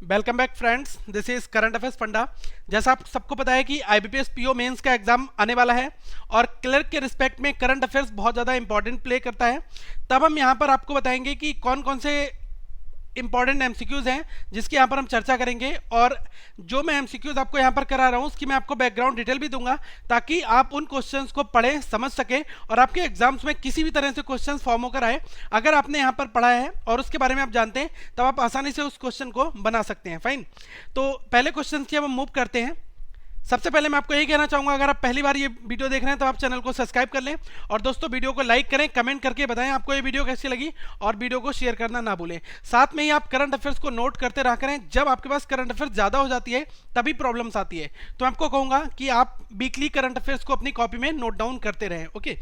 Welcome back friends, this is current affairs funda. जैसा आप सबको पता है कि आईबीपीएस पीओ मेंस का एग्जाम आने वाला है और क्लर्क के रिस्पेक्ट में करंट अफेयर्स बहुत ज़्यादा इंपॉर्टेंट प्ले करता है। तब हम यहाँ पर आपको बताएंगे कि कौन कौन से इंपॉर्टेंट एमसीक्यूज हैं जिसकी यहाँ पर हम चर्चा करेंगे, और जो मैं एमसीक्यूज आपको यहाँ पर करा रहा हूँ उसकी मैं आपको बैकग्राउंड डिटेल भी दूंगा ताकि आप उन क्वेश्चंस को पढ़ें, समझ सकें और आपके एग्जाम्स में किसी भी तरह से क्वेश्चंस फॉर्म होकर आए। अगर आपने यहाँ पर पढ़ा है और उसके बारे में आप जानते हैं तब आप आसानी से उस क्वेश्चन को बना सकते हैं। फाइन, तो पहले क्वेश्चन की हम मूव करते हैं। सबसे पहले मैं आपको यही कहना चाहूंगा, अगर आप पहली बार ये वीडियो देख रहे हैं तो आप चैनल को सब्सक्राइब कर लें और दोस्तों वीडियो को लाइक करें, कमेंट करके बताएं आपको ये वीडियो कैसी लगी और वीडियो को शेयर करना ना भूलें। साथ में ही आप करंट अफेयर्स को नोट करते रहा करें। जब आपके पास करंट अफेयर्स ज़्यादा हो जाती है तभी प्रॉब्लम्स आती है, तो मैं आपको कहूँगा कि आप वीकली करंट अफेयर्स को अपनी कॉपी में नोट डाउन करते रहें। ओके,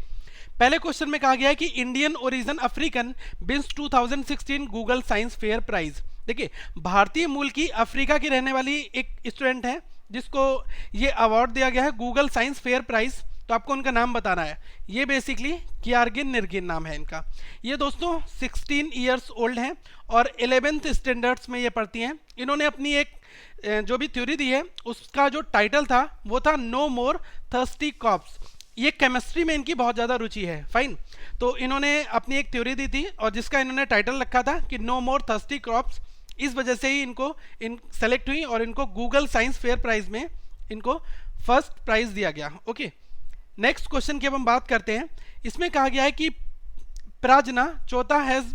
पहले क्वेश्चन में कहा गया है कि Indian origin African wins 2016 Google science fair prize. देखिए, भारतीय मूल की अफ्रीका की रहने वाली एक स्टूडेंट है जिसको ये अवार्ड दिया गया है गूगल साइंस फेयर प्राइज। तो आपको उनका नाम बताना है। ये बेसिकली कियारगिन निर्गिन नाम है इनका। ये दोस्तों 16 ईयर्स ओल्ड हैं और 11th स्टैंडर्ड्स में ये पढ़ती हैं। इन्होंने अपनी एक जो भी थ्योरी दी है उसका जो टाइटल था वो था नो मोर थर्स्टी कॉप्स। ये केमिस्ट्री में इनकी बहुत ज़्यादा रुचि है। फाइन, तो इन्होंने अपनी एक थ्योरी दी थी और जिसका इन्होंने टाइटल रखा था कि नो मोर थर्स्टी क्रॉप्स। इस वजह से ही इनको सेलेक्ट हुई और इनको गूगल साइंस फेयर प्राइज में इनको फर्स्ट प्राइज दिया गया। ओके, नेक्स्ट क्वेश्चन की अब हम बात करते हैं। इसमें कहा गया है कि प्राजना चौथा हैज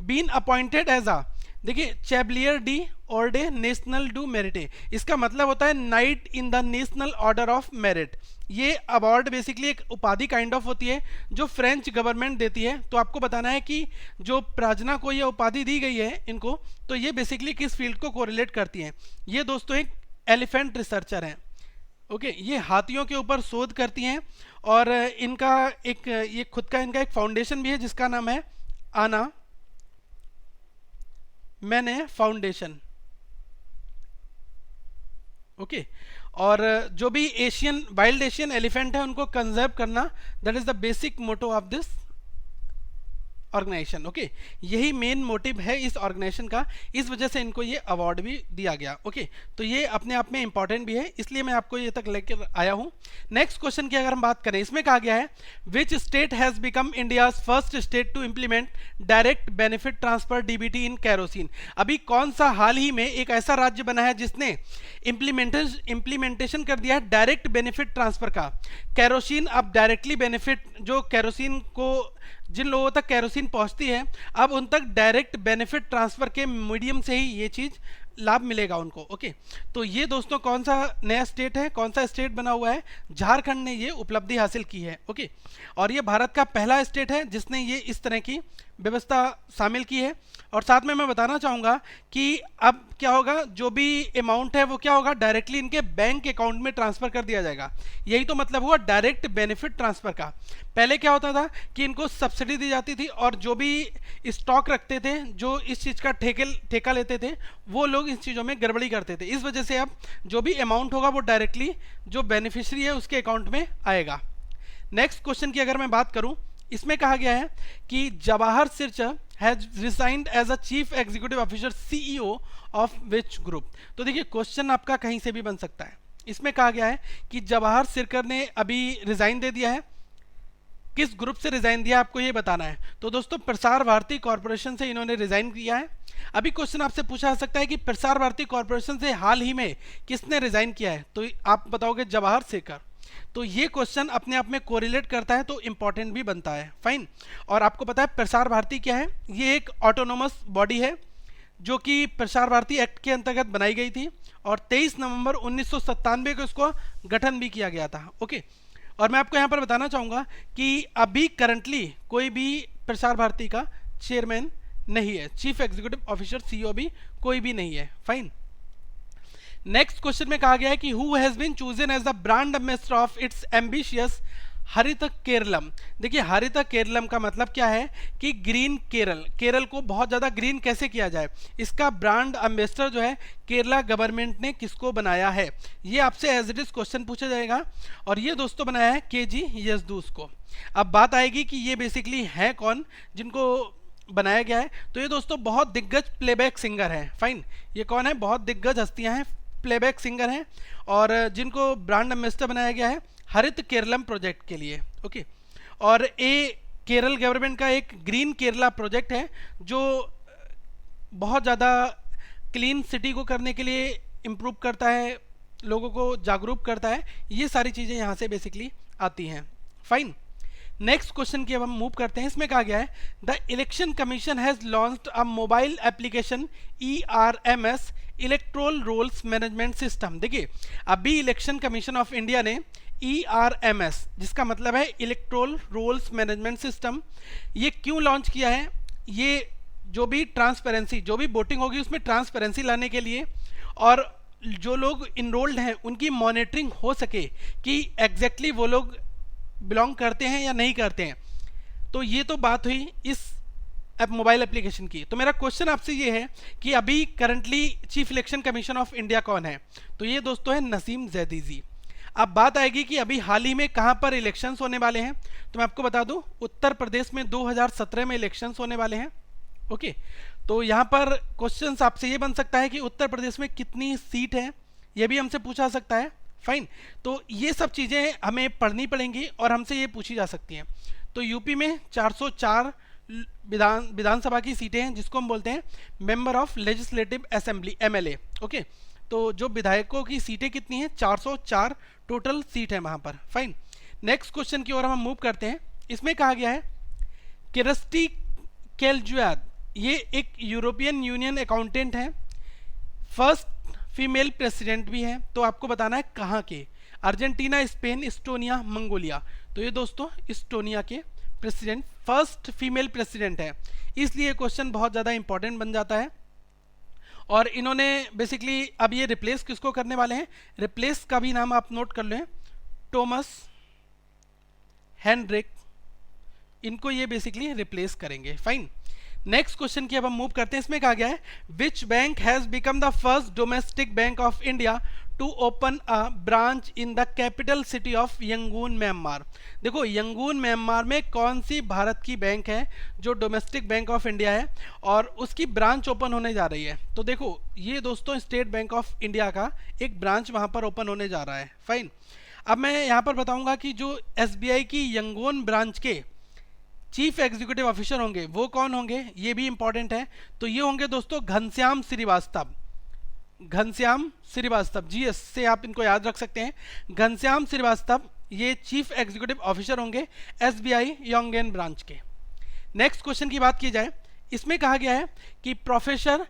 बीन अपॉइंटेड एज आ, देखिए, चैवलियर डी ऑर्डे नेशनल डू मेरिटे। इसका मतलब होता है night in the national order of merit. ये अवार्ड बेसिकली एक उपाधि काइंड ऑफ होती है जो फ्रेंच गवर्नमेंट देती है। तो आपको बताना है कि जो प्राजना को ये उपाधि दी गई है इनको, तो ये बेसिकली किस फील्ड को कोरिलेट करती हैं। ये दोस्तों एक एलिफेंट रिसर्चर हैं। ओके, ये हाथियों के ऊपर शोध करती हैं और इनका एक ये खुद का इनका एक फाउंडेशन भी है जिसका नाम है आना मैंने फाउंडेशन। ओके, और जो भी एशियन वाइल्ड एशियन एलिफेंट है उनको कंजर्व करना, that is the basic motto of this organisation. Okay, यही मेन मोटिव है इस ऑर्गेनाइजेशन का, इस वजह से इनको ये अवार्ड भी दिया गया। ओके, तो ये अपने आप में इंपॉर्टेंट भी है, इसलिए मैं आपको ये तक लेकर आया हूँ। नेक्स्ट क्वेश्चन की अगर हम बात करें, इसमें कहा गया है which state has become India's first state to implement direct benefit transfer DBT in kerosene. अभी कौन सा हाल ही में एक ऐसा राज्य बना है जिसने इम्प्लीमेंटेशन कर दिया है डायरेक्ट बेनिफिट ट्रांसफर का। कैरोसिन अब डायरेक्टली बेनिफिट, जो कैरोसिन को जिन लोगों तक कैरोसिन पहुंचती है अब उन तक डायरेक्ट बेनिफिट ट्रांसफर के मीडियम से ही ये चीज़ लाभ मिलेगा उनको। ओके, तो ये दोस्तों कौन सा नया स्टेट है, कौन सा स्टेट बना हुआ है? झारखंड ने ये उपलब्धि हासिल की है। ओके, और ये भारत का पहला स्टेट है जिसने ये इस तरह की व्यवस्था शामिल की है। और साथ में मैं बताना चाहूँगा कि अब क्या होगा, जो भी अमाउंट है वो क्या होगा, डायरेक्टली इनके बैंक अकाउंट में ट्रांसफ़र कर दिया जाएगा। यही तो मतलब हुआ डायरेक्ट बेनिफिट ट्रांसफ़र का। पहले क्या होता था कि इनको सब्सिडी दी जाती थी और जो भी स्टॉक रखते थे, जो इस चीज़ का ठेका लेते थे, वो लोग इस चीज़ों में गड़बड़ी करते थे। इस वजह से अब जो भी अमाउंट होगा वो डायरेक्टली जो बेनिफिशियरी है उसके अकाउंट में आएगा। नेक्स्ट क्वेश्चन की अगर मैं बात करूं, इसमें कहा गया है कि जवाहर सिरचा has resigned as a chief executive officer CEO of विच ग्रुप। तो देखिए, क्वेश्चन आपका कहीं से भी बन सकता है। इसमें कहा गया है कि जवाहर सिरकर ने अभी रिजाइन दे दिया है, किस ग्रुप से रिजाइन दिया आपको ये बताना है। तो दोस्तों, प्रसार भारती कॉर्पोरेशन से इन्होंने रिजाइन किया है। अभी क्वेश्चन आपसे पूछा जा सकता है कि प्रसार भारती कॉर्पोरेशन से हाल ही में किसने रिजाइन किया है, तो आप बताओगे जवाहर सिरकर। तो ये क्वेश्चन अपने आप में कोरिलेट करता है तो इंपॉर्टेंट भी बनता है। फाइन, और आपको पता है प्रसार भारती क्या है? ये एक ऑटोनोमस बॉडी है जो कि प्रसार भारती एक्ट के अंतर्गत बनाई गई थी और 23 नवंबर 1997 को इसको गठन भी किया गया था। ओके, और मैं आपको यहाँ पर बताना चाहूँगा कि अभी करंटली कोई भी प्रसार भारती का चेयरमैन नहीं है, चीफ एग्जीक्यूटिव ऑफिसर सीईओ भी कोई भी नहीं है। फाइन, नेक्स्ट क्वेश्चन में कहा गया है कि who has been chosen as the brand ambassador of its ambitious Harit Keralam. देखिए, हरित केरलम का मतलब क्या है कि ग्रीन केरल, केरल को बहुत ज़्यादा ग्रीन कैसे किया जाए, इसका ब्रांड एम्बेसडर जो है केरला गवर्नमेंट ने किसको बनाया है, ये आपसे एज इट इज क्वेश्चन पूछा जाएगा। और ये दोस्तों बनाया है केजी यशदूस को। अब बात आएगी कि ये बेसिकली हैं कौन जिनको बनाया गया है। तो ये दोस्तों बहुत दिग्गज प्लेबैक सिंगर हैं। फाइन, ये कौन है? बहुत दिग्गज हस्तियां हैं, प्लेबैक सिंगर हैं, और जिनको ब्रांड एम्बेसडर बनाया गया है हरित केरलम प्रोजेक्ट के लिए। ओके, और ये केरल गवर्नमेंट का एक ग्रीन केरला प्रोजेक्ट है जो बहुत ज़्यादा क्लीन सिटी को करने के लिए इम्प्रूव करता है, लोगों को जागरूक करता है। ये सारी चीज़ें यहाँ से बेसिकली आती हैं। फाइन, नेक्स्ट क्वेश्चन की अब हम मूव करते हैं। इसमें कहा गया है the election commission has launched a mobile application ERMS electoral rolls management system. देखिए, अभी इलेक्शन कमीशन ऑफ इंडिया ने ERMS, जिसका मतलब है इलेक्ट्रोल रोल्स मैनेजमेंट सिस्टम, ये क्यों लॉन्च किया है? ये जो भी ट्रांसपेरेंसी, जो भी वोटिंग होगी उसमें ट्रांसपेरेंसी लाने के लिए, और जो लोग इनरोल्ड हैं उनकी मॉनिटरिंग हो सके कि एग्जैक्टली वो लोग बिलोंग करते हैं या नहीं करते हैं। तो ये तो बात हुई इस मोबाइल एप्लीकेशन की। तो मेरा क्वेश्चन आपसे ये है कि अभी currently chief election commission of India कौन है? तो ये दोस्तों है नसीम जैदी। अब बात आएगी कि अभी हाल ही में कहाँ पर इलेक्शंस होने वाले हैं। तो मैं आपको बता दूं, उत्तर प्रदेश में 2017 में इलेक्शंस होने वाले हैं। ओके, तो यहाँ पर क्वेश्चन आपसे ये बन सकता है कि उत्तर प्रदेश में कितनी सीट है, ये भी हमसे पूछा सकता है। फाइन, तो ये सब चीज़ें हमें पढ़नी पड़ेंगी और हमसे ये पूछी जा सकती हैं। तो यूपी में 404 विधानसभा की सीटें हैं, जिसको हम बोलते हैं member of legislative assembly, MLA। Okay, तो जो विधायकों की सीटें कितनी हैं? 404 टोटल सीट है वहाँ पर। फाइन, नेक्स्ट क्वेश्चन की ओर हम मूव करते हैं। इसमें कहा गया है किरस्टी केलजुआद, ये एक यूरोपियन यूनियन अकाउंटेंट हैं, फर्स्ट फीमेल प्रेसिडेंट भी हैं। तो आपको बताना है कहाँ के? Argentina, Spain, Estonia, Mongolia. तो ये दोस्तों इस्टोनिया के प्रेसिडेंट, फर्स्ट फीमेल प्रेसिडेंट है, इसलिए क्वेश्चन बहुत ज़्यादा इंपॉर्टेंट बन जाता है। और इन्होंने बेसिकली अब ये रिप्लेस किसको करने वाले हैं? रिप्लेस का भी नाम आप नोट कर लें, टॉमस हेनरिक, इनको ये बेसिकली रिप्लेस करेंगे। फाइन, नेक्स्ट क्वेश्चन की अब हम मूव करते हैं। इसमें कहा गया है which bank has become the first domestic bank of India to open a branch in the capital city of Yangon, Myanmar. देखो, यंगून म्यांमार में कौन सी भारत की बैंक है जो डोमेस्टिक बैंक ऑफ इंडिया है और उसकी ब्रांच ओपन होने जा रही है? तो देखो, ये दोस्तों स्टेट बैंक ऑफ इंडिया का एक ब्रांच वहाँ पर ओपन होने जा रहा है। फाइन, अब मैं यहाँ पर बताऊँगा कि जो SBI की यंगून ब्रांच के चीफ एग्जीक्यूटिव ऑफिसर होंगे वो कौन होंगे, ये भी इंपॉर्टेंट है। तो ये होंगे दोस्तों घनश्याम श्रीवास्तव। घनश्याम श्रीवास्तव, GS से आप इनको याद रख सकते हैं। घनश्याम श्रीवास्तव ये चीफ एग्जीक्यूटिव ऑफिसर होंगे SBI यंगून ब्रांच के। नेक्स्ट क्वेश्चन की बात की जाए, इसमें कहा गया है कि प्रोफेसर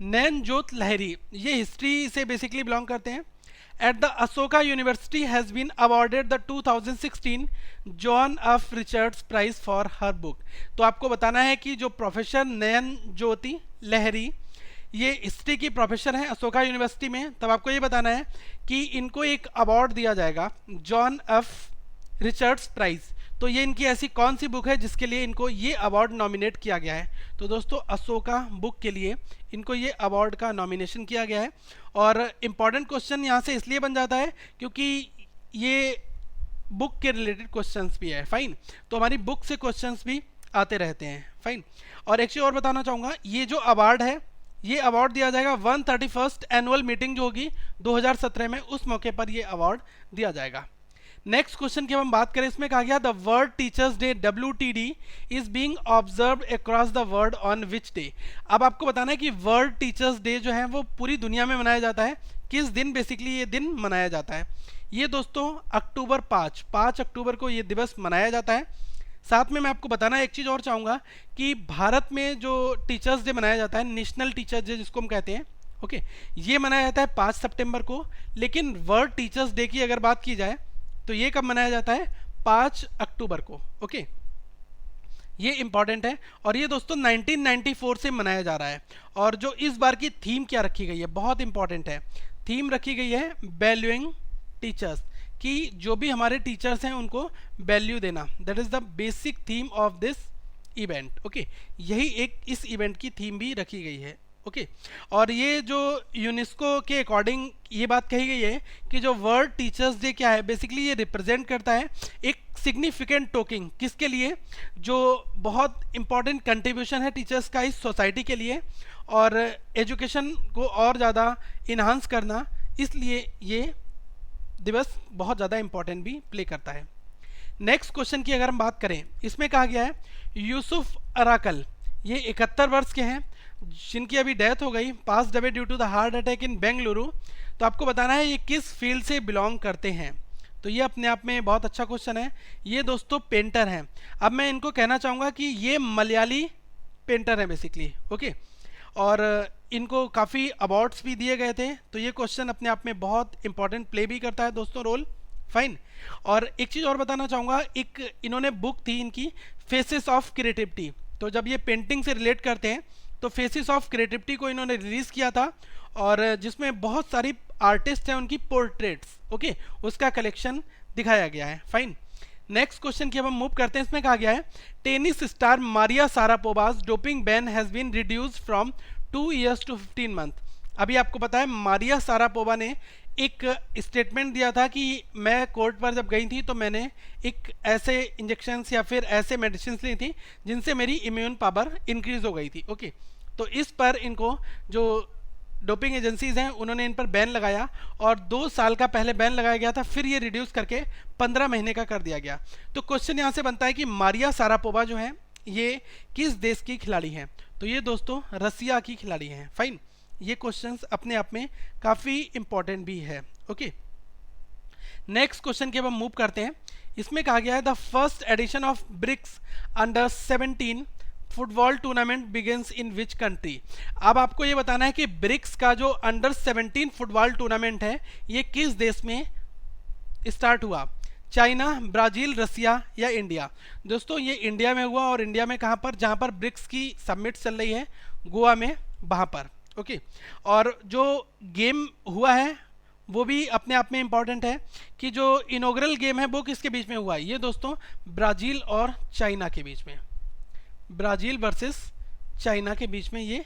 नैनजोत लहरी, ये हिस्ट्री से बेसिकली बिलोंग करते हैं, at the Ashoka University has been awarded the 2016 John F. Richards Prize for her book। तो आपको बताना है कि जो प्रोफेसर नयन ज्योति लहरी, ये हिस्ट्री की प्रोफेसर हैं अशोका यूनिवर्सिटी में, तब आपको ये बताना है कि इनको एक अवार्ड दिया जाएगा, जॉन एफ रिचर्ड्स प्राइज। तो ये इनकी ऐसी कौन सी बुक है जिसके लिए इनको ये अवार्ड नॉमिनेट किया गया है? तो दोस्तों अशोका बुक के लिए इनको ये अवार्ड का नॉमिनेशन किया गया है। और इम्पॉर्टेंट क्वेश्चन यहाँ से इसलिए बन जाता है क्योंकि ये बुक के रिलेटेड क्वेश्चंस भी है। फाइन, तो हमारी बुक से क्वेश्चंस भी आते रहते हैं। फाइन, और एक चीज़ और बताना चाहूँगा, ये जो अवार्ड है ये अवार्ड दिया जाएगा 131st एनुअल मीटिंग जो होगी 2017 में, उस मौके पर ये अवार्ड दिया जाएगा। नेक्स्ट क्वेश्चन की हम बात करें, इसमें कहा गया the world teachers day WTD is being observed across the world on which day. अब आपको बताना है कि वर्ल्ड टीचर्स डे जो है वो पूरी दुनिया में मनाया जाता है, किस दिन बेसिकली ये दिन मनाया जाता है? ये दोस्तों अक्टूबर 5 अक्टूबर को ये दिवस मनाया जाता है। साथ में मैं आपको बताना एक चीज़ और चाहूँगा कि भारत में जो टीचर्स डे मनाया जाता है, नेशनल टीचर्स डे जिसको हम कहते हैं, ओके, ये मनाया जाता है 5 सितंबर को। लेकिन वर्ल्ड टीचर्स डे की अगर बात की जाए तो ये कब मनाया जाता है? 5 अक्टूबर को। ओके, ये इंपॉर्टेंट है। और ये दोस्तों 1994 से मनाया जा रहा है। और जो इस बार की थीम क्या रखी गई है, बहुत इंपॉर्टेंट है, थीम रखी गई है वैल्यूइंग टीचर्स, कि जो भी हमारे टीचर्स हैं उनको वैल्यू देना। That is the basic theme of this event. Okay, यही एक इस इवेंट की थीम भी रखी गई है। ओके। और ये जो यूनेस्को के अकॉर्डिंग ये बात कही गई है कि जो वर्ल्ड टीचर्स डे क्या है, बेसिकली ये रिप्रेजेंट करता है एक सिग्निफिकेंट टोकिंग, किसके लिए, जो बहुत इंपॉर्टेंट कंट्रीब्यूशन है टीचर्स का इस सोसाइटी के लिए और एजुकेशन को और ज़्यादा इन्हांस करना, इसलिए ये दिवस बहुत ज़्यादा इंपॉर्टेंट भी प्ले करता है। नेक्स्ट क्वेश्चन की अगर हम बात करें, इसमें कहा गया है यूसुफ अराकल, ये 71 वर्ष के हैं जिनकी अभी डेथ हो गई, passed away due to the heart attack in Bengaluru. तो आपको बताना है ये किस फील्ड से बिलोंग करते हैं। तो ये अपने आप में बहुत अच्छा क्वेश्चन है। ये दोस्तों पेंटर हैं। अब मैं इनको कहना चाहूँगा कि ये मलयाली पेंटर हैं बेसिकली, ओके। और इनको काफ़ी अवार्ड्स भी दिए गए थे। तो ये क्वेश्चन अपने आप में बहुत इंपॉर्टेंट प्ले भी करता है दोस्तों रोल, फाइन। और एक चीज़ और बताना चाहूँगा, एक इन्होंने बुक थी इनकी फेसेस ऑफ क्रिएटिविटी। तो जब ये पेंटिंग से रिलेट करते हैं तो फेसेस ऑफ क्रिएटिविटी को इन्होंने रिलीज़ किया था, और जिसमें बहुत सारी आर्टिस्ट हैं उनकी पोर्ट्रेट्स, ओके, उसका कलेक्शन दिखाया गया है, फाइन। नेक्स्ट क्वेश्चन की अब हम मूव करते हैं। इसमें कहा गया है tennis star Maria Sharapova's doping ban has been reduced from 2 years to 15 months। अभी आपको पता है मारिया सारापोवा ने एक स्टेटमेंट दिया था कि मैं कोर्ट पर जब गई थी तो मैंने एक ऐसे इंजेक्शंस या फिर ऐसे मेडिसिन ली थी जिनसे मेरी इम्यून पावर इंक्रीज हो गई थी, ओके। तो इस पर इनको जो डोपिंग एजेंसीज हैं उन्होंने इन पर बैन लगाया, और 2 साल का पहले बैन लगाया गया था, फिर ये रिड्यूस करके 15 महीने का कर दिया गया। तो क्वेश्चन यहाँ से बनता है कि मारिया सारापोवा जो है ये किस देश की खिलाड़ी हैं। तो ये दोस्तों रसिया की खिलाड़ी हैं, फाइन। ये क्वेश्चंस अपने आप में काफ़ी इंपॉर्टेंट भी है, ओके। नेक्स्ट क्वेश्चन की अब हम मूव करते हैं। इसमें कहा गया है the first edition of BRICS under 17 football tournament begins in which country. अब आपको ये बताना है कि ब्रिक्स का जो अंडर 17 फुटबॉल टूर्नामेंट है ये किस देश में स्टार्ट हुआ, चाइना, ब्राज़ील, रसिया या इंडिया। दोस्तों ये इंडिया में हुआ, और इंडिया में कहाँ पर, जहाँ पर ब्रिक्स की समिट चल रही है गोवा में, वहाँ पर, ओके। और जो गेम हुआ है वो भी अपने आप में इम्पॉर्टेंट है कि जो इनॉग्रल गेम है वो किसके बीच में हुआ है, ये दोस्तों ब्राज़ील और चाइना के बीच में, ब्राज़ील वर्सेस चाइना के बीच में ये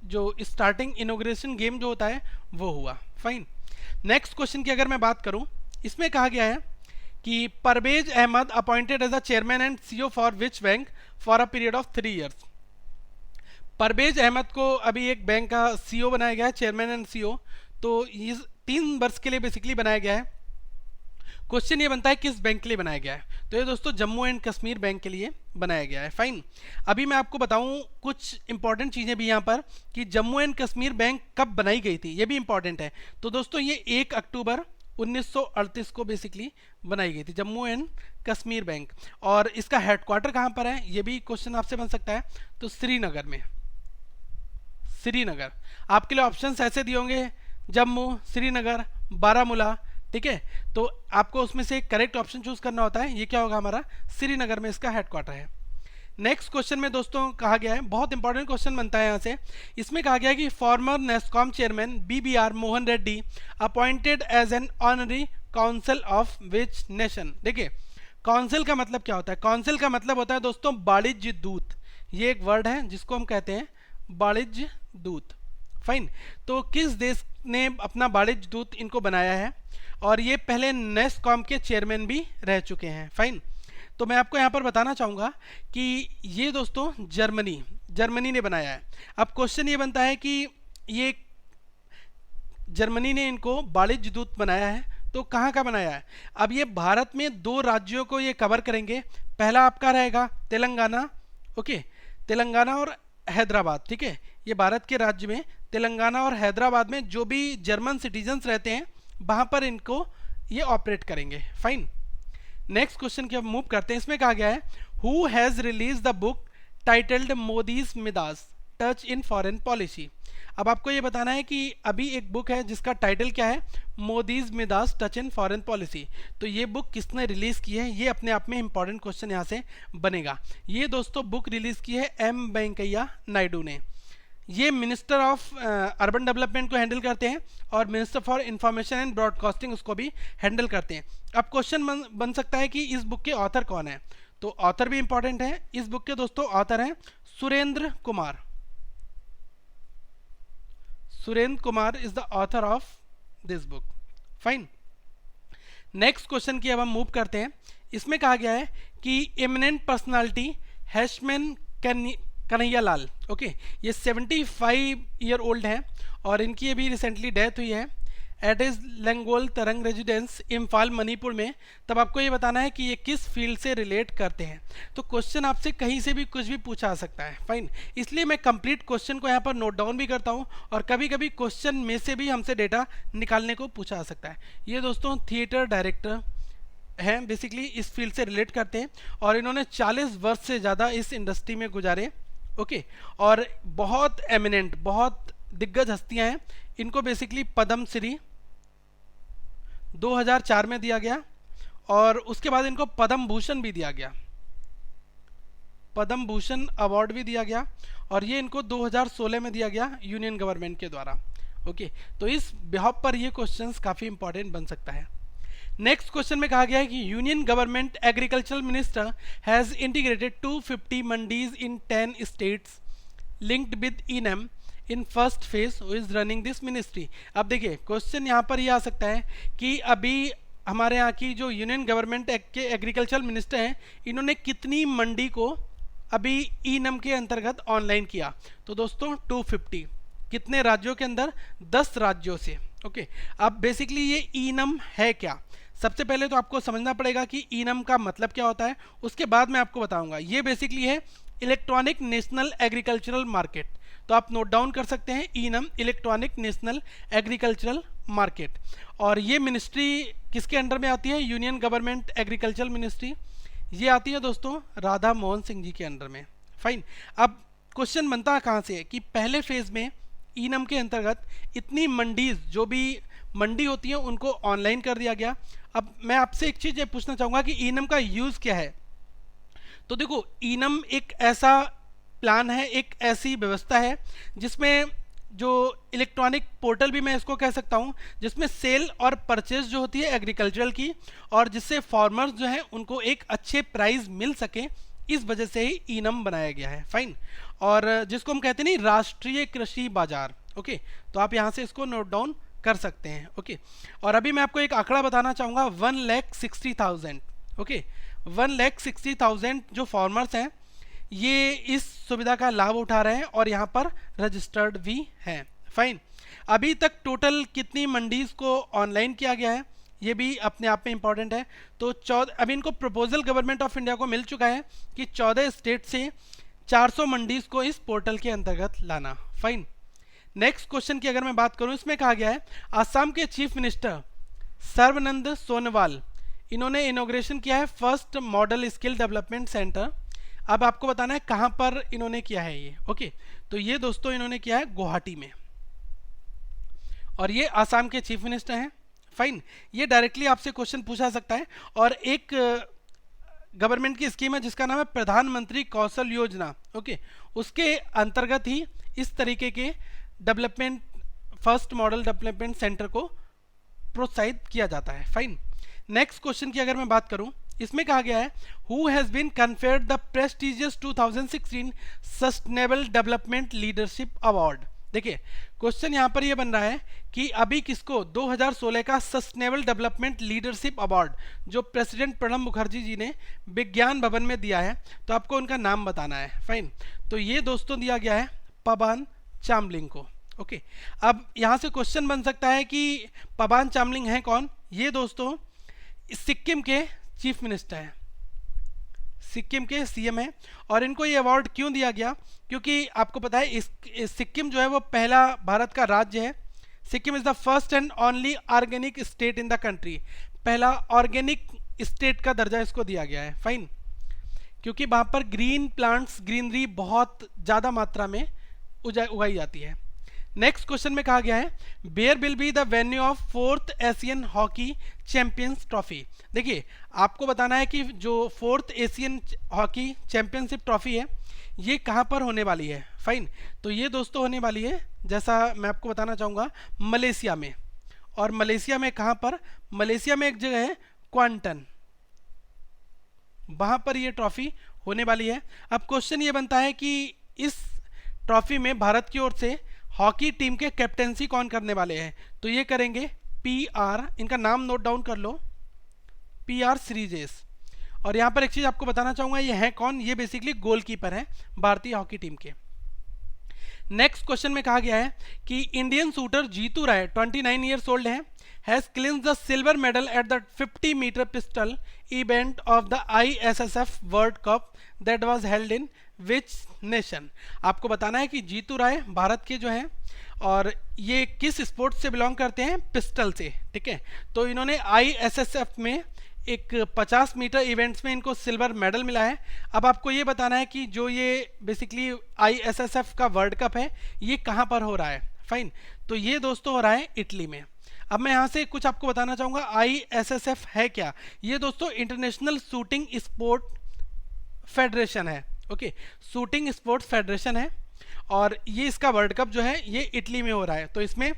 जो स्टार्टिंग इनॉग्रेशन गेम जो होता है वो हुआ, फाइन। नेक्स्ट क्वेश्चन की अगर मैं बात करूं, इसमें कहा गया है कि Parvez Ahmed appointed as a chairman and CEO for which bank for a period of 3 years। Parvez Ahmed को अभी एक बैंक का सीईओ बनाया गया है, चेयरमैन एंड सीईओ। तो ये 3 वर्ष के लिए बेसिकली बनाया गया है। क्वेश्चन ये बनता है किस बैंक के लिए बनाया गया है। तो ये दोस्तों जम्मू एंड कश्मीर बैंक के लिए बनाया गया है, फाइन। अभी मैं आपको बताऊं कुछ इंपॉर्टेंट चीज़ें भी यहाँ पर कि जम्मू एंड कश्मीर बैंक कब बनाई गई थी, ये भी इंपॉर्टेंट है। तो दोस्तों ये 1 अक्टूबर 1938 को बेसिकली बनाई गई थी जम्मू एंड कश्मीर बैंक। और इसका हेडक्वार्टर कहाँ पर है, ये भी क्वेश्चन आपसे बन सकता है। तो श्रीनगर में, श्रीनगर। आपके लिए ऑप्शंस ऐसे दिए होंगे, जम्मू, श्रीनगर, बारामूला, ठीक है। तो आपको उसमें से करेक्ट ऑप्शन चूज करना होता है। ये क्या होगा हमारा, श्रीनगर में इसका हेडक्वार्टर है। नेक्स्ट क्वेश्चन में दोस्तों कहा गया है, बहुत इंपॉर्टेंट क्वेश्चन बनता है यहाँ से। इसमें कहा गया है कि former NASSCOM chairman BBR Mohan Reddy appointed as an honorary council of which nation. देखिए काउंसिल का मतलब क्या होता है, काउंसिल का मतलब होता है दोस्तों वाणिज्य दूत। ये एक वर्ड है जिसको हम कहते हैं वाणिज्य दूत, फाइन। तो किस देश ने अपना वाणिज्य दूत इनको बनाया है, और ये पहले नेस्कॉम के चेयरमैन भी रह चुके हैं, फाइन। तो मैं आपको यहाँ पर बताना चाहूँगा कि ये दोस्तों जर्मनी ने बनाया है। अब क्वेश्चन ये बनता है कि ये जर्मनी ने इनको वाणिज्य दूत बनाया है, तो कहाँ का बनाया है। अब ये भारत में 2 राज्यों को ये कवर करेंगे। पहला आपका रहेगा तेलंगाना, ओके, तेलंगाना और हैदराबाद, ठीक है। ये भारत के राज्य में तेलंगाना और हैदराबाद में जो भी जर्मन सिटीजन्स रहते हैं वहाँ पर इनको ये ऑपरेट करेंगे, फाइन। नेक्स्ट क्वेश्चन की अब मूव करते हैं। इसमें कहा गया है who has release the book titled Modi's Midas touch in foreign policy. अब आपको ये बताना है कि अभी एक बुक है जिसका टाइटल क्या है, Modi's Midas touch in foreign policy. तो ये बुक किसने रिलीज़ की है, ये अपने आप में इंपॉर्टेंट क्वेश्चन यहाँ से बनेगा। ये दोस्तों बुक रिलीज़ की है M वेंकैया नायडू ने। ये मिनिस्टर ऑफ अर्बन डेवलपमेंट को हैंडल करते हैं, और minister for information and broadcasting उसको भी हैंडल करते हैं। अब क्वेश्चन बन सकता है कि इस बुक के ऑथर कौन है। तो ऑथर भी इंपॉर्टेंट है। इस बुक के दोस्तों ऑथर हैं Surendra Kumar, Surendra Kumar is the author of this book. Fine. Next question की अब हम मूव करते हैं। इसमें कहा गया है कि एमिनेंट पर्सनालिटी हैशमैन कन्हैयालाल, ओके, ये 75 ईयर ओल्ड है और इनकी अभी रिसेंटली डेथ हुई है एट इज लंगोल तरंग रेजिडेंस इम्फाल मणिपुर में। तब आपको ये बताना है कि ये किस फील्ड से रिलेट करते हैं। तो क्वेश्चन आपसे कहीं से भी कुछ भी पूछा सकता है। फाइन, इसलिए मैं कंप्लीट क्वेश्चन को यहाँ पर नोट डाउन भी करता हूँ और कभी कभी क्वेश्चन में से भी हमसे डेटा निकालने को पूछा सकता है। ये दोस्तों थिएटर डायरेक्टर हैं, बेसिकली इस फील्ड से रिलेट करते हैं और इन्होंने 40 वर्ष से ज़्यादा इस इंडस्ट्री में गुजारे, ओके, और बहुत एमिनेंट, बहुत दिग्गज हस्तियां हैं। इनको बेसिकली पद्मश्री 2004 में दिया गया और उसके बाद इनको पद्म भूषण भी दिया गया, पद्म भूषण अवार्ड भी दिया गया और ये इनको 2016 में दिया गया यूनियन गवर्नमेंट के द्वारा, ओके। तो इस बिहाफ पर ये क्वेश्चंस काफ़ी इंपॉर्टेंट बन सकता है। नेक्स्ट क्वेश्चन में कहा गया है कि union government agricultural minister has integrated 250 mandis in 10 states linked with enum in first phase who is running this ministry. अब देखिए क्वेश्चन यहाँ पर यह आ सकता है कि अभी हमारे यहाँ की जो यूनियन गवर्नमेंट के एग्रीकल्चर मिनिस्टर हैं, इन्होंने कितनी मंडी को अभी ईनम के अंतर्गत ऑनलाइन किया। तो दोस्तों 250, कितने राज्यों के अंदर? 10 राज्यों से, ओके। अब बेसिकली ये ईनम है क्या? सबसे पहले तो आपको समझना पड़ेगा कि ईनम का मतलब क्या होता है, उसके बाद मैं आपको बताऊंगा। ये बेसिकली है इलेक्ट्रॉनिक नेशनल एग्रीकल्चरल मार्केट। तो आप नोट डाउन कर सकते हैं ईनम, इलेक्ट्रॉनिक नेशनल एग्रीकल्चरल मार्केट। और ये मिनिस्ट्री किसके अंडर में आती है? Union government agricultural ministry. ये आती है दोस्तों राधा मोहन सिंह जी के अंडर में। फाइन। अब क्वेश्चन बनता है कहाँ से है कि पहले फेज में ईनम के अंतर्गत इतनी मंडीज, जो भी मंडी होती है, उनको ऑनलाइन कर दिया गया। अब मैं आपसे एक चीज़ ये पूछना चाहूँगा कि ईनम का यूज़ क्या है। तो देखो, ईनम एक ऐसा प्लान है, एक ऐसी व्यवस्था है जिसमें जो इलेक्ट्रॉनिक पोर्टल भी मैं इसको कह सकता हूँ, जिसमें सेल और परचेज जो होती है एग्रीकल्चरल की, और जिससे फार्मर्स जो हैं उनको एक अच्छे प्राइस मिल सके, इस वजह से ही ईनम बनाया गया है। फाइन। और जिसको हम कहते हैं नहीं, राष्ट्रीय कृषि बाजार, ओके। तो आप यहाँ से इसको नोट डाउन कर सकते हैं, ओके। और अभी मैं आपको एक आंकड़ा बताना चाहूँगा, 1,60,000, ओके, 1,60,000 जो फार्मर्स हैं ये इस सुविधा का लाभ उठा रहे हैं और यहाँ पर रजिस्टर्ड भी हैं। फाइन। अभी तक टोटल कितनी मंडीज को ऑनलाइन किया गया है, ये भी अपने आप में इंपॉर्टेंट है। तो 14, अभी इनको प्रपोजल गवर्नमेंट ऑफ इंडिया को मिल चुका है कि 14 स्टेट से 400 मंडीज को इस पोर्टल के अंतर्गत लाना। फाइन। नेक्स्ट क्वेश्चन की अगर मैं बात करूं, इसमें कहा गया है आसाम के चीफ मिनिस्टर सर्बानंद सोनोवाल, इन्होंने इनॉग्रेशन किया है first model skill development centre. अब आपको बताना है कहां पर इन्होंने किया है ये, ओके। तो ये दोस्तों इन्होंने किया है गुवाहाटी में, और ये आसाम के चीफ मिनिस्टर हैं। फाइन। ये डायरेक्टली आपसे क्वेश्चन पूछा सकता है। और एक गवर्नमेंट की स्कीम है जिसका नाम है प्रधानमंत्री कौशल योजना, ओके, उसके अंतर्गत ही इस तरीके के development, first model development centre को प्रोत्साहित किया जाता है। फाइन। नेक्स्ट क्वेश्चन की अगर मैं बात करूं, इसमें कहा गया है who has been conferred the prestigious 2016 sustainable development leadership award. देखिए क्वेश्चन यहाँ पर ये बन रहा है कि अभी किसको 2016 का सस्टेनेबल डेवलपमेंट लीडरशिप अवार्ड जो प्रेसिडेंट प्रणब मुखर्जी जी ने विज्ञान भवन में दिया है, तो आपको उनका नाम बताना है। फाइन। तो ये दोस्तों दिया गया है पबान चामलिंग को, ओके। अब यहाँ से क्वेश्चन बन सकता है कि पबान चामलिंग है कौन? ये दोस्तों सिक्किम के चीफ मिनिस्टर हैं, सिक्किम के सीएम हैं। और इनको ये अवार्ड क्यों दिया गया? क्योंकि आपको पता है सिक्किम जो है वो पहला भारत का राज्य है। Sikkim is the first and only organic state in the country. पहला ऑर्गेनिक स्टेट का दर्जा इसको दिया गया है। फाइन। क्योंकि वहाँ पर ग्रीन प्लांट्स, ग्रीनरी बहुत ज़्यादा मात्रा में उगाई जाती है। नेक्स्ट क्वेश्चन में कहा गया है where will be the venue of 4th Asian hockey champions trophy. देखिए आपको बताना है कि जो 4th Asian hockey championship trophy है ये कहाँ पर होने वाली है। फाइन। तो ये दोस्तों होने वाली है, जैसा मैं आपको बताना चाहूँगा, मलेशिया में। और मलेशिया में कहाँ पर? मलेशिया में एक जगह है क्वांटन, वहाँ पर ये ट्रॉफी होने वाली है। अब क्वेश्चन ये बनता है कि इस ट्रॉफी में भारत की ओर से हॉकी टीम के कैप्टेंसी कौन करने वाले हैं? तो ये करेंगे PR, इनका नाम नोट डाउन कर लो, PR श्रीजेश। और यहाँ पर एक चीज़ आपको बताना चाहूँगा, ये है कौन? ये बेसिकली गोलकीपर हैं भारतीय हॉकी टीम के। नेक्स्ट क्वेश्चन में कहा गया है कि Indian shooter Jitu Rai 29 years old है, has clinched the silver medal at the 50 metre pistol event of the ISSF world cup that was held in which nation? आपको बताना है कि जीतू राय भारत के जो हैं और ये किस स्पोर्ट से बिलोंग करते हैं? पिस्टल से, ठीक है। तो इन्होंने ISSF में एक 50 मीटर इवेंट्स में इनको सिल्वर मेडल मिला है। अब आपको ये बताना है कि जो ये बेसिकली ISSF का वर्ल्ड कप है ये कहाँ पर हो रहा है? फाइन, तो ये दोस्तों हो रहा है इटली में। अब मैं यहाँ से कुछ आपको बताना चाहूँगा, ISSF है क्या? ये दोस्तों इंटरनेशनल शूटिंग स्पोर्ट फेडरेशन है, ओके, शूटिंग स्पोर्ट्स फेडरेशन है, और ये इसका वर्ल्ड कप जो है ये इटली में हो रहा है। तो इसमें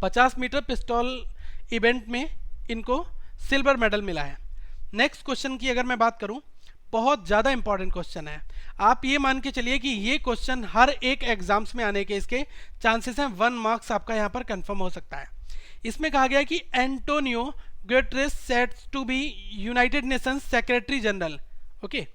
50 मीटर पिस्टल इवेंट में इनको सिल्वर मेडल मिला है। नेक्स्ट क्वेश्चन की अगर मैं बात करूं, बहुत ज़्यादा इंपॉर्टेंट क्वेश्चन है। आप ये मान के चलिए कि ये क्वेश्चन हर एक एग्जाम्स में आने के इसके चांसेस हैं, 1 मार्क्स आपका यहाँ पर कंफर्म हो सकता है। इसमें कहा गया कि Antonio Guterres sets to be United Nations secretary general, okay,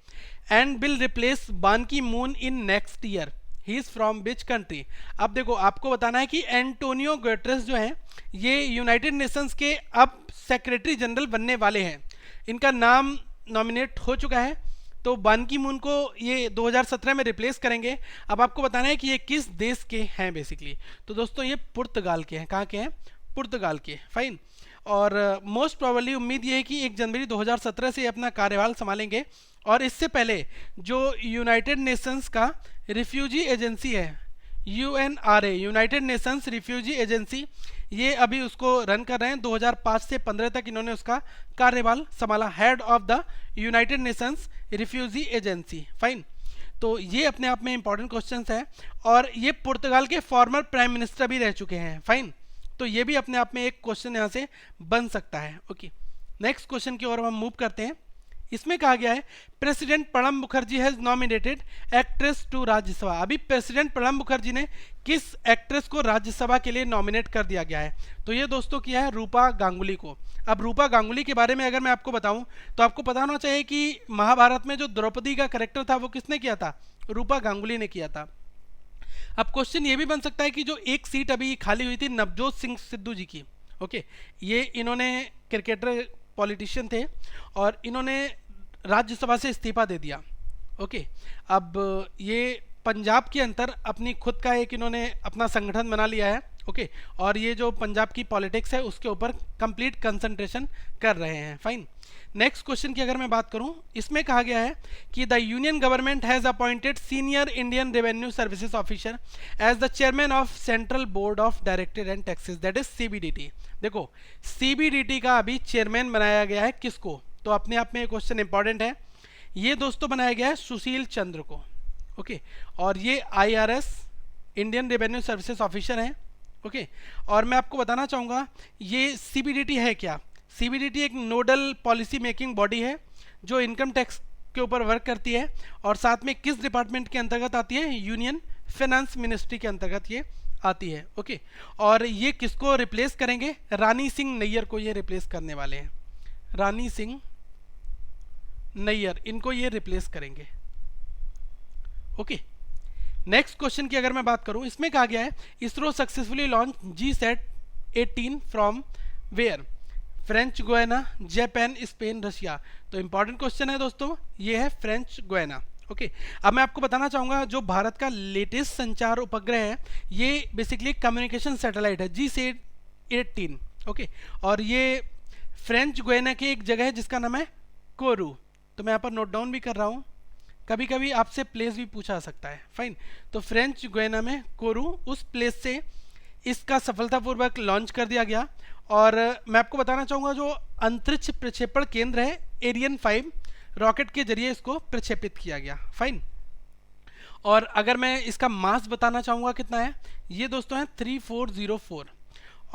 and will replace Ban Ki moon in next year, he is from which country? अब देखो आपको बताना है कि एंटोनियो गुटेरेस जो हैं ये यूनाइटेड नेशंस के अब सेक्रेटरी जनरल बनने वाले हैं। इनका नाम नॉमिनेट हो चुका है, तो बान की मून को ये 2017 में रिप्लेस करेंगे। अब आपको बताना है कि ये किस देश के हैं बेसिकली। तो दोस्तों ये पुर्तगाल के हैं। कहाँ के हैं? पुर्तगाल के, फाइन। और मोस्ट प्रोबेबली उम्मीद ये है कि 1 जनवरी 2017 से ये अपना कार्यभार संभालेंगे। और इससे पहले जो यूनाइटेड नेशंस का रिफ्यूजी एजेंसी है, UNRA, United Nations refugee agency, ये अभी उसको रन कर रहे हैं। 2005 से 15 तक इन्होंने उसका कार्यभार संभाला, head of the United Nations refugee agency, fine. तो ये अपने आप में इंपॉर्टेंट क्वेश्चंस हैं, और ये पुर्तगाल के फॉर्मर प्राइम मिनिस्टर भी रह चुके हैं, फाइन। तो ये भी अपने आप में एक क्वेश्चन यहाँ से बन सकता है, ओके। नेक्स्ट क्वेश्चन की ओर हम मूव करते हैं। इसमें कहा गया है president Pranab Mukherjee has nominated actress to Rajya. Sabha president Pranab Mukherjee ने किस एक्ट्रेस को राज्यसभा के लिए नॉमिनेट कर दिया गया है? तो ये दोस्तों किया है रूपा गांगुली को। अब रूपा गांगुली के बारे में अगर मैं आपको बताऊं तो आपको पता होना चाहिए कि महाभारत में जो द्रौपदी का कैरेक्टर था वो किसने किया था? रूपा गांगुली ने किया था। अब क्वेश्चन ये भी बन सकता है कि जो एक सीट अभी खाली हुई थी नवजोत सिंह सिद्धू जी की, ओके, ये इन्होंने क्रिकेटर पॉलिटिशियन थे और इन्होंने राज्यसभा से इस्तीफा दे दिया, ओके। अब ये पंजाब के अंदर अपनी खुद का एक इन्होंने अपना संगठन बना लिया है, ओके, और ये जो पंजाब की पॉलिटिक्स है उसके ऊपर कंप्लीट कंसंट्रेशन कर रहे हैं, फाइन। नेक्स्ट क्वेश्चन की अगर मैं बात करूं, इसमें कहा गया है कि the union government has appointed senior Indian revenue services officer as the chairman of central board of director and taxes, that is CBDT। देखो CBDT का अभी चेयरमैन बनाया गया है किसको? तो अपने आप में ये क्वेश्चन इंपॉर्टेंट है। ये दोस्तों बनाया गया है सुशील चंद्र को, ओके, और ये IRS Indian revenue services officer हैं, ओके। और मैं आपको बताना चाहूँगा ये CBDT है क्या? CBDT एक नोडल पॉलिसी मेकिंग बॉडी है जो इनकम टैक्स के ऊपर वर्क करती है, और साथ में किस डिपार्टमेंट के अंतर्गत आती है? यूनियन फाइनेंस मिनिस्ट्री के अंतर्गत ये आती है, ओके। और ये किसको रिप्लेस करेंगे? रानी सिंह नैयर को ये रिप्लेस करने वाले हैं। रानी सिंह नैयर, इनको ये रिप्लेस करेंगे, ओके। नेक्स्ट क्वेश्चन की अगर मैं बात करूं, इसमें कहा गया है ISRO successfully launch GSAT-18 from where? French Guiana, Japan, Spain, Russia. तो इंपॉर्टेंट क्वेश्चन है दोस्तों, ये है फ्रेंच गुयाना, ओके। अब मैं आपको बताना चाहूँगा जो भारत का लेटेस्ट संचार उपग्रह है ये बेसिकली कम्युनिकेशन सैटेलाइट है GSAT-18, ओके। और ये फ्रेंच गुयाना की एक जगह है जिसका नाम है कोरू। तो मैं यहाँ पर नोट डाउन भी कर रहा हूँ, कभी कभी आपसे प्लेस भी पूछा सकता है, फाइन। तो फ्रेंच गुयाना में कोरू, उस प्लेस से इसका सफलतापूर्वक लॉन्च कर दिया गया। और मैं आपको बताना चाहूँगा जो अंतरिक्ष प्रक्षेपण केंद्र है एरियन 5 रॉकेट के जरिए इसको प्रक्षेपित किया गया, फाइन। और अगर मैं इसका मास बताना चाहूँगा कितना है, ये दोस्तों है 3404।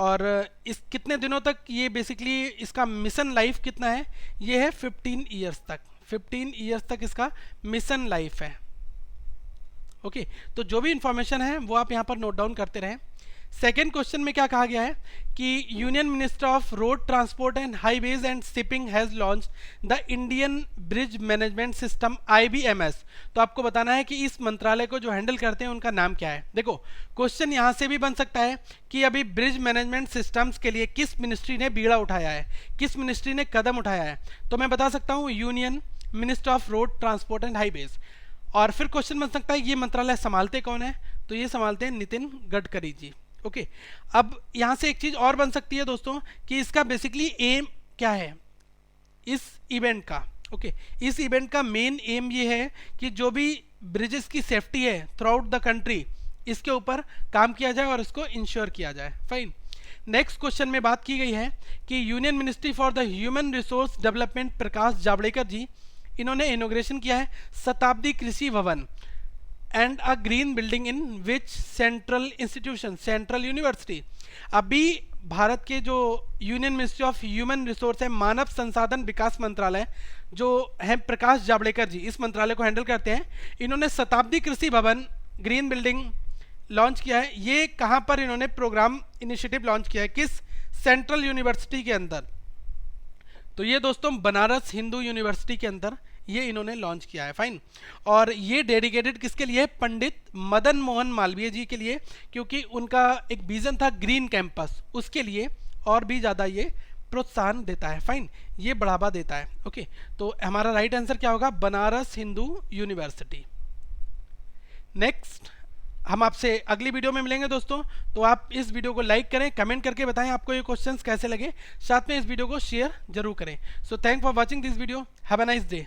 और इस कितने दिनों तक ये बेसिकली इसका मिशन लाइफ कितना है? ये है 15 ईयर्स तक, 15 ईयर्स तक इसका मिशन लाइफ है, ओके, तो जो भी इंफॉर्मेशन है वो आप यहाँ पर नोट डाउन करते रहें। सेकेंड क्वेश्चन में क्या कहा गया है कि union minister of road transport and highways and shipping has launch the Indian bridge management system IBMS। तो आपको बताना है कि इस मंत्रालय को जो हैंडल करते हैं उनका नाम क्या है। देखो, क्वेश्चन यहाँ से भी बन सकता है कि अभी ब्रिज मैनेजमेंट सिस्टम्स के लिए किस मिनिस्ट्री ने बीड़ा उठाया है, किस मिनिस्ट्री ने कदम उठाया है। तो मैं बता सकता हूँ union minister of road transport and highways. और फिर क्वेश्चन बन सकता है ये मंत्रालय संभालते कौन है, तो ये संभालते हैं नितिन गडकरी जी। ओके, अब यहां से एक चीज और बन सकती है दोस्तों कि इसका बेसिकली एम क्या है इस इवेंट का। ओके, इस इवेंट का मेन एम ये है कि जो भी ब्रिजेस की सेफ्टी है थ्रू आउट द कंट्री, इसके ऊपर काम किया जाए और इसको इंश्योर किया जाए। फाइन। नेक्स्ट क्वेश्चन में बात की गई है कि union ministry for the human resource development Prakash Javadekar ji, इन्होंने इनोग्रेशन किया है Shatabdi Krishi Bhawan and a green building in which central institution, central university. अभी भारत के जो union ministry of human resource है, मानव संसाधन विकास मंत्रालय, जो है प्रकाश जावड़ेकर जी इस मंत्रालय को हैंडल करते हैं। इन्होंने शताब्दी कृषि भवन ग्रीन बिल्डिंग लॉन्च किया है। ये कहाँ पर इन्होंने प्रोग्राम इनिशिएटिव लॉन्च किया है, किस सेंट्रल यूनिवर्सिटी के अंदर? तो ये दोस्तों बनारस हिंदू यूनिवर्सिटी के अंदर ये इन्होंने लॉन्च किया है। फाइन। और ये डेडिकेटेड किसके लिए है? पंडित मदन मोहन मालवीय जी के लिए, क्योंकि उनका एक विजन था ग्रीन कैंपस, उसके लिए और भी ज़्यादा ये प्रोत्साहन देता है। फाइन, ये बढ़ावा देता है। ओके, तो हमारा राइट आंसर क्या होगा? बनारस हिंदू यूनिवर्सिटी। नेक्स्ट हम आपसे अगली वीडियो में मिलेंगे दोस्तों। तो आप इस वीडियो को लाइक करें, कमेंट करके बताएं आपको ये क्वेश्चंस कैसे लगे, साथ में इस वीडियो को शेयर जरूर करें। So thank for watching this video, have a nice day.